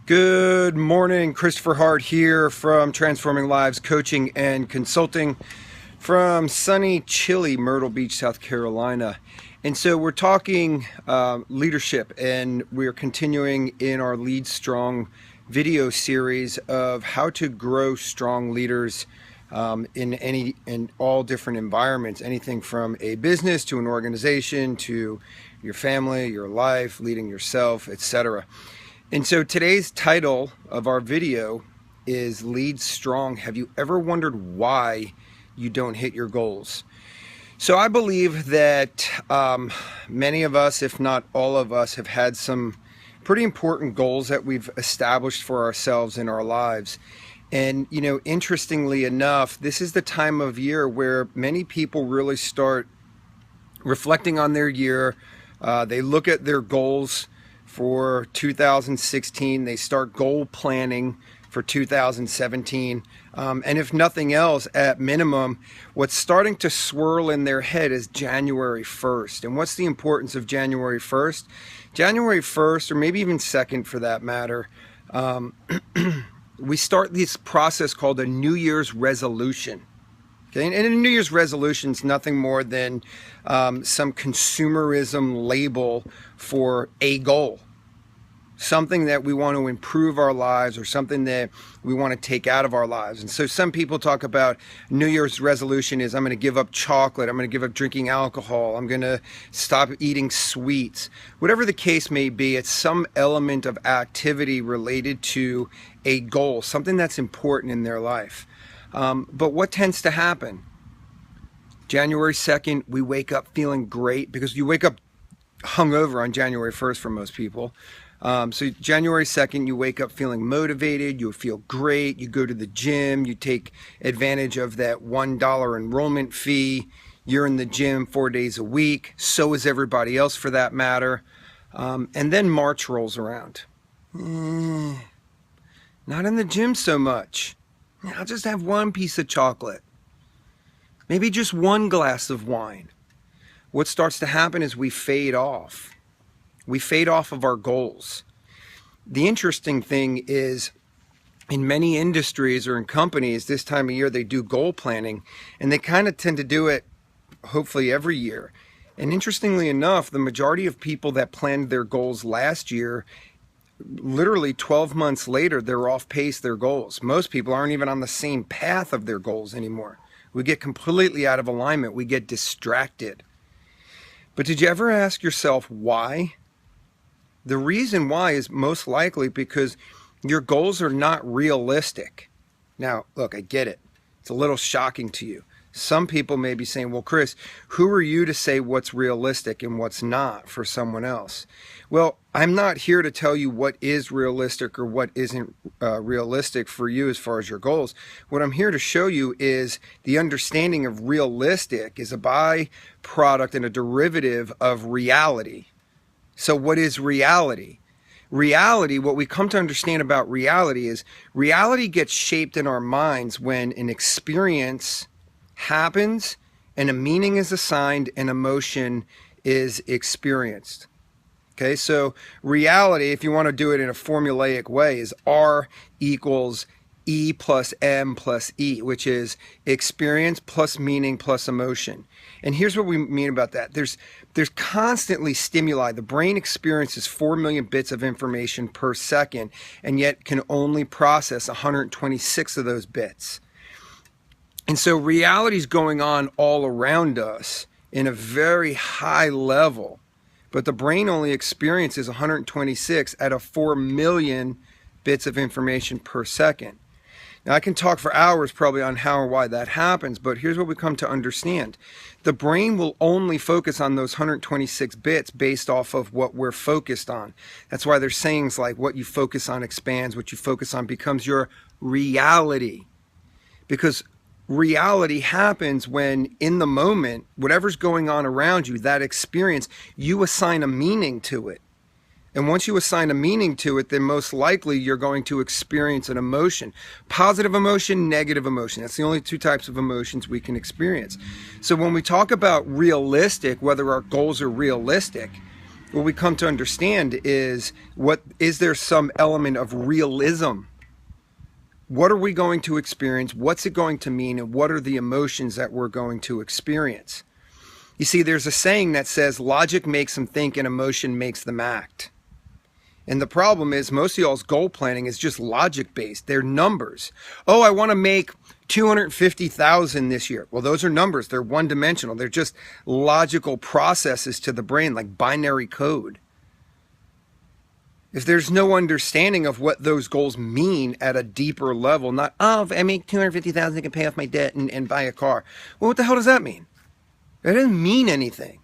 Good morning, Christopher Hart here from Transforming Lives Coaching and Consulting from sunny, chilly Myrtle Beach, South Carolina. And so we're talking leadership, and we're continuing in our Lead Strong video series of how to grow strong leaders in all different environments, anything from a business to an organization to your family, your life, leading yourself, etc. And so today's title of our video is Lead Strong. Have you ever wondered why you don't hit your goals? So I believe that many of us, if not all of us, have had some pretty important goals that we've established for ourselves in our lives. And, you know, interestingly enough, this is the time of year where many people really start reflecting on their year. They look at their goals for 2016, they start goal planning for 2017, and if nothing else, at minimum, what's starting to swirl in their head is January 1st. And what's the importance of January 1st? January 1st, or maybe even 2nd for that matter, we start this process called a New Year's resolution. Okay? And a New Year's resolution is nothing more than some consumerism label for a goal. Something that we want to improve our lives, or something that we want to take out of our lives. And so some people talk about New Year's resolution is I'm going to give up chocolate, I'm going to give up drinking alcohol, I'm going to stop eating sweets. Whatever the case may be, it's some element of activity related to a goal, something that's important in their life. But what tends to happen? January 2nd, we wake up feeling great, because you wake up hungover on January 1st for most people. So January 2nd, you wake up feeling motivated, you feel great, you go to the gym, you take advantage of that $1 enrollment fee, you're in the gym 4 days a week, so is everybody else for that matter. And then March rolls around. Not in the gym so much. I'll just have one piece of chocolate. Maybe just one glass of wine. What starts to happen is we fade off. We fade off of our goals. The interesting thing is, in many industries or in companies, this time of year, they do goal planning, and they kind of tend to do it, hopefully, every year. And interestingly enough, the majority of people that planned their goals last year, literally 12 months later, they're off pace their goals. Most people aren't even on the same path of their goals anymore. We get completely out of alignment. We get distracted. But did you ever ask yourself why? The reason why is most likely because your goals are not realistic. Now, look, I get it. It's a little shocking to you. Some people may be saying, well, Chris, who are you to say what's realistic and what's not for someone else? Well, I'm not here to tell you what is realistic or what isn't realistic for you as far as your goals. What I'm here to show you is the understanding of realistic is a byproduct and a derivative of reality. So what is reality? Reality, what we come to understand about reality is reality gets shaped in our minds when an experience happens and a meaning is assigned and emotion is experienced. Okay, so reality, if you want to do it in a formulaic way, is R equals E plus M plus E, which is experience plus meaning plus emotion. And here's what we mean about that. There's constantly stimuli. The brain experiences 4 million bits of information per second, and yet can only process 126 of those bits. And so reality is going on all around us in a very high level, but the brain only experiences 126 out of 4 million bits of information per second. Now, I can talk for hours probably on how or why that happens, but here's what we come to understand. The brain will only focus on those 126 bits based off of what we're focused on. That's why there's sayings like what you focus on expands, what you focus on becomes your reality. Because reality happens when, in the moment, whatever's going on around you, that experience, you assign a meaning to it. And once you assign a meaning to it, then most likely you're going to experience an emotion. Positive emotion, negative emotion. That's the only two types of emotions we can experience. So when we talk about realistic, whether our goals are realistic, what we come to understand is, what is there some element of realism? What are we going to experience? What's it going to mean? And what are the emotions that we're going to experience? You see, there's a saying that says logic makes them think and emotion makes them act. And the problem is, most of y'all's goal planning is just logic based. They're numbers. Oh, I want to make 250,000 this year. Well, those are numbers. They're one dimensional. They're just logical processes to the brain, like binary code. If there's no understanding of what those goals mean at a deeper level, not, oh, if I make 250,000, I can pay off my debt and buy a car. Well, what the hell does that mean? That doesn't mean anything.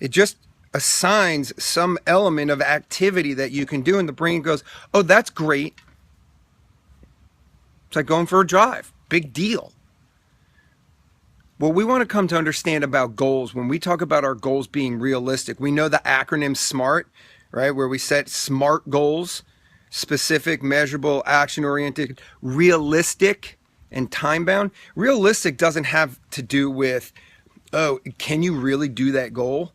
It just assigns some element of activity that you can do, and the brain goes, oh, that's great. It's like going for a drive. Big deal. What we want to come to understand about goals, when we talk about our goals being realistic, we know the acronym SMART, right? Where we set SMART goals: specific, measurable, action-oriented, realistic, and time-bound. Realistic doesn't have to do with, oh, can you really do that goal?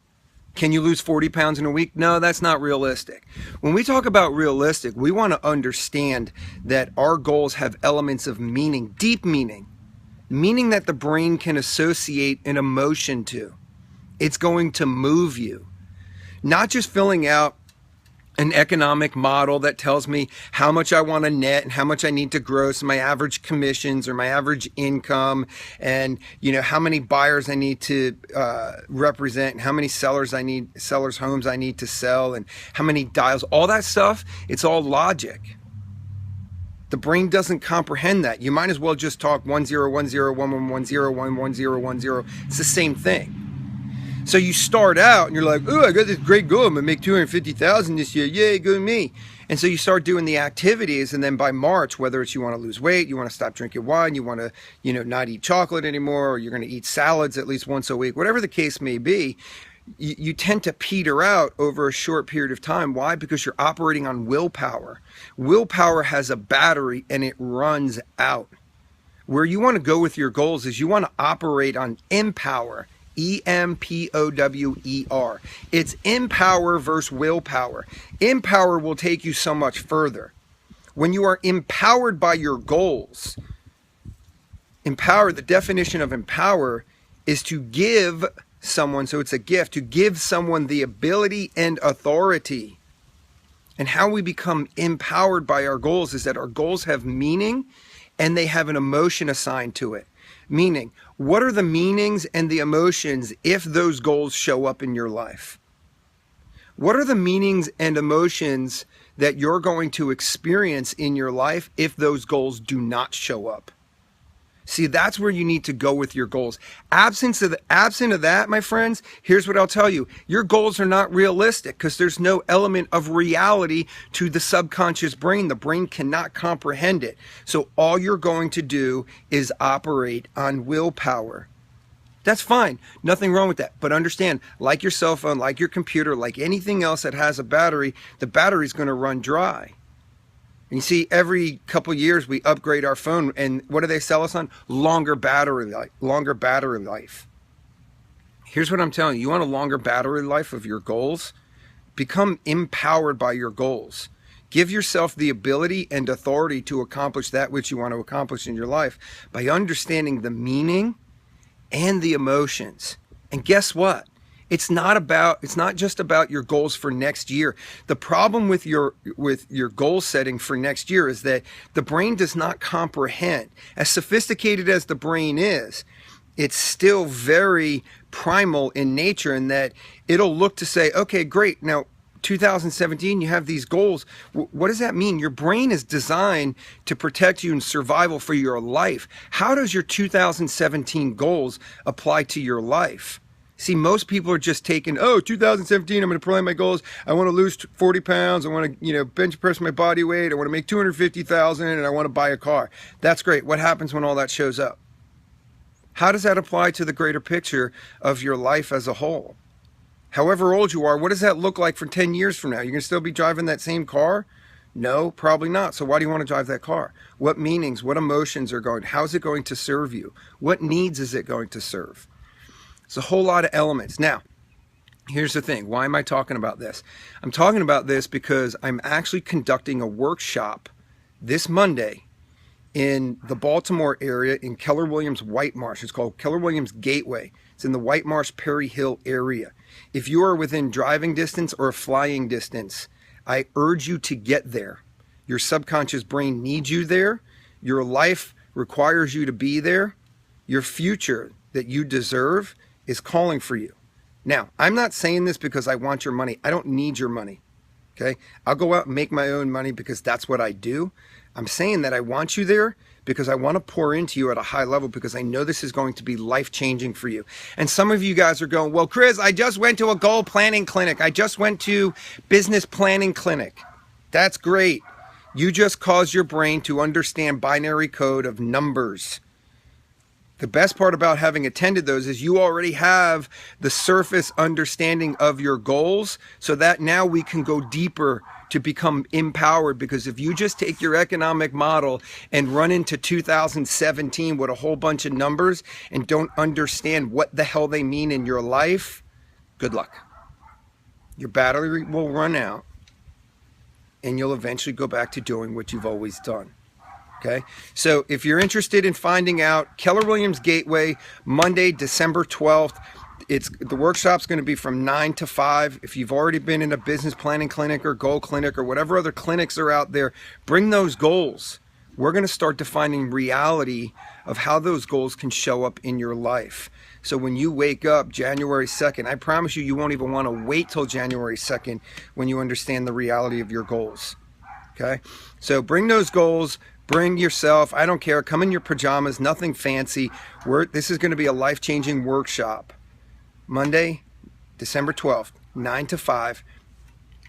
Can you lose 40 pounds in a week? No, that's not realistic. When we talk about realistic, we want to understand that our goals have elements of meaning, deep meaning that the brain can associate an emotion to. It's going to move you. Not just filling out an economic model that tells me how much I want to net and how much I need to gross, my average commissions or my average income, and how many buyers I need to represent, and how many sellers homes I need to sell, and how many dials. All that stuff, it's all logic. The brain doesn't comprehend that. You might as well just talk 10101110111010. It's the same thing. So you start out and you're like, oh, I got this great goal. I'm gonna make 250,000 this year. Yay, good me. And so you start doing the activities, and then by March, whether it's you want to lose weight, you want to stop drinking wine, you want to, not eat chocolate anymore, or you're going to eat salads at least once a week, whatever the case may be, you tend to peter out over a short period of time. Why? Because you're operating on willpower. Willpower has a battery and it runs out. Where you want to go with your goals is you want to operate on empower. EMPOWER. It's empower versus willpower. Empower will take you so much further. When you are empowered by your goals, empower, the definition of empower is to give someone, so it's a gift, to give someone the ability and authority. And how we become empowered by our goals is that our goals have meaning and they have an emotion assigned to it. Meaning, what are the meanings and the emotions if those goals show up in your life? What are the meanings and emotions that you're going to experience in your life if those goals do not show up? See, that's where you need to go with your goals. Absent of that, my friends, here's what I'll tell you. Your goals are not realistic because there's no element of reality to the subconscious brain. The brain cannot comprehend it. So all you're going to do is operate on willpower. That's fine. Nothing wrong with that. But understand, like your cell phone, like your computer, like anything else that has a battery, the battery's going to run dry. And you see, every couple of years we upgrade our phone, and what do they sell us on? Longer battery life. Here's what I'm telling you. You want a longer battery life of your goals? Become empowered by your goals. Give yourself the ability and authority to accomplish that which you want to accomplish in your life by understanding the meaning and the emotions. And guess what? It's not just about your goals for next year. The problem with your goal setting for next year is that the brain does not comprehend. As sophisticated as the brain is, it's still very primal in nature, in that it'll look to say, okay, great, now 2017, you have these goals. What does that mean? Your brain is designed to protect you in survival for your life. How does your 2017 goals apply to your life? See, most people are just taking, 2017, I'm going to plan my goals. I want to lose 40 pounds. I want to, bench press my body weight. I want to make 250,000 and I want to buy a car. That's great. What happens when all that shows up? How does that apply to the greater picture of your life as a whole? However old you are, what does that look like for 10 years from now? You're going to still be driving that same car? No, probably not. So why do you want to drive that car? What meanings, what emotions are going, how is it going to serve you? What needs is it going to serve? It's a whole lot of elements. Now, Here's the thing. Why am I talking about this? I'm talking about this because I'm actually conducting a workshop this Monday in the Baltimore area in Keller Williams White Marsh. It's called Keller Williams Gateway. It's in the White Marsh Perry Hill area. If you are within driving distance or flying distance, I urge you to get there. Your subconscious brain needs you there. Your life requires you to be there. Your future that you deserve is calling for you. Now, I'm not saying this because I want your money. I don't need your money. Okay? I'll go out and make my own money because that's what I do. I'm saying that I want you there because I want to pour into you at a high level because I know this is going to be life-changing for you. And some of you guys are going, well, Chris, I just went to a goal planning clinic. I just went to business planning clinic. That's great. You just caused your brain to understand binary code of numbers. The best part about having attended those is you already have the surface understanding of your goals so that now we can go deeper to become empowered, because if you just take your economic model and run into 2017 with a whole bunch of numbers and don't understand what the hell they mean in your life, good luck. Your battery will run out and you'll eventually go back to doing what you've always done. Okay, so if you're interested in finding out, Keller Williams Gateway, Monday, December 12th. The workshop's going to be from 9 to 5. If you've already been in a business planning clinic or goal clinic or whatever other clinics are out there, bring those goals. We're going to start defining reality of how those goals can show up in your life. So when you wake up January 2nd, I promise you, you won't even want to wait till January 2nd when you understand the reality of your goals. Okay, so bring those goals. Bring yourself. I don't care. Come in your pajamas. Nothing fancy. This is going to be a life-changing workshop. Monday, December 12th, 9 to 5.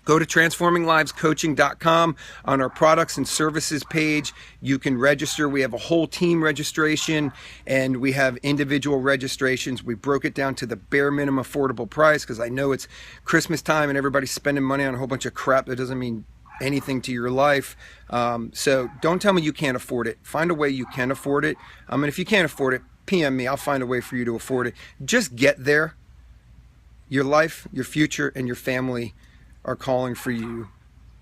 Go to transforminglivescoaching.com. On our products and services page, you can register. We have a whole team registration and we have individual registrations. We broke it down to the bare minimum affordable price because I know it's Christmas time and everybody's spending money on a whole bunch of crap that doesn't mean anything to your life. So don't tell me you can't afford it. Find a way you can afford it. And if you can't afford it, PM me. I'll find a way for you to afford it. Just get there. Your life, your future, and your family are calling for you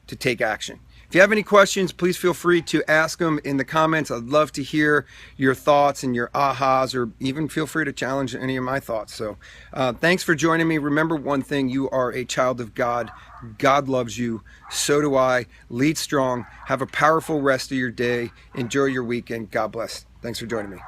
to take action. If you have any questions, please feel free to ask them in the comments. I'd love to hear your thoughts and your ahas, or even feel free to challenge any of my thoughts. So thanks for joining me. Remember one thing, you are a child of God. God loves you. So do I. Lead strong. Have a powerful rest of your day. Enjoy your weekend. God bless. Thanks for joining me.